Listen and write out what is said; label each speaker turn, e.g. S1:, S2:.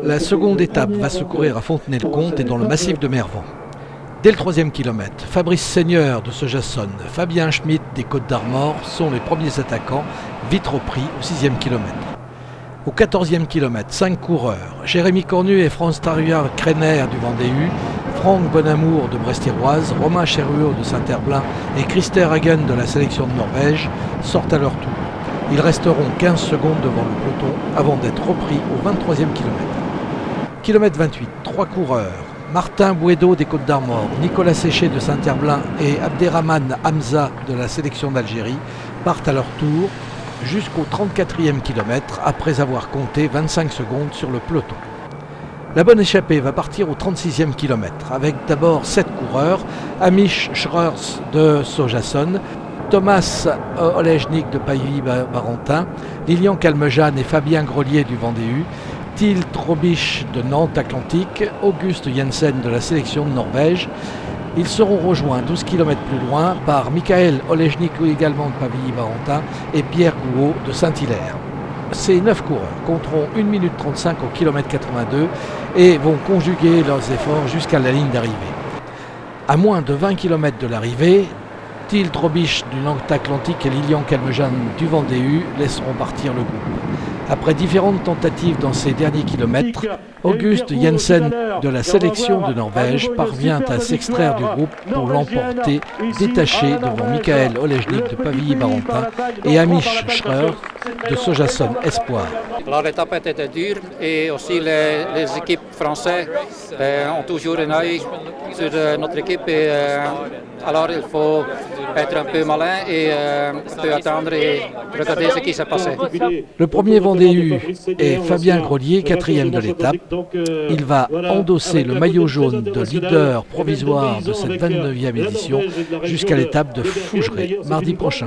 S1: La seconde étape va se courir à Fontenay-le-Comte et dans le massif de Mervan. Dès le 3e kilomètre, Fabrice Seigneur de Sojason, Fabien Schmitt des Côtes-d'Armor sont les premiers attaquants, vite repris au 6e kilomètre. Au 14e kilomètre, 5 coureurs, Jérémy Cornu et Franz Taruya-Krener du Vendée-U, Franck Bonamour de Brest-Iroise, Romain Cherhuot de Saint-Herblain et Christer Hagen de la sélection de Norvège sortent à leur tour. Ils resteront 15 secondes devant le peloton avant d'être repris au 23e kilomètre. Kilomètre 28, 3 coureurs, Martin Bouedo des Côtes-d'Armor, Nicolas Séché de Saint-Herblain et Abderrahmane Hamza de la sélection d'Algérie partent à leur tour jusqu'au 34e kilomètre après avoir compté 25 secondes sur le peloton. La bonne échappée va partir au 36e kilomètre avec d'abord 7 coureurs, Amish Schreurs de Sojason, Thomas Olejnik de Pavie-Barentin, Lilian Calmejane et Fabien Grelier du Vendée-U, Til Trobich de Nantes Atlantique, Auguste Jensen de la sélection de Norvège. Ils seront rejoints 12 km plus loin par Michael Olejnik également de Pavie-Barentin et Pierre Gouault de Saint-Hilaire. Ces 9 coureurs compteront 1 minute 35 au kilomètre 82 et vont conjuguer leurs efforts jusqu'à la ligne d'arrivée. À moins de 20 km de l'arrivée, Til Trobich du Nantes Atlantique et Lilian Calmejane du Vendée-U laisseront partir le groupe. Après différentes tentatives dans ces derniers kilomètres, Auguste Jensen de la sélection de Norvège parvient à s'extraire du groupe pour l'emporter détaché devant Michael Olejnik de Pavie-Barentin et Amish Schreurs de Sojason Espoir.
S2: Alors l'étape était dure et aussi les équipes françaises ont toujours un œil sur notre équipe et alors il faut être un peu malin et un peu attendre et regarder ce qui s'est passé.
S1: Le premier Vendée-U est Fabien Grelier, 4e de l'étape. Il va endosser le maillot jaune de leader provisoire de cette 29e édition jusqu'à l'étape de Fougeray, mardi prochain.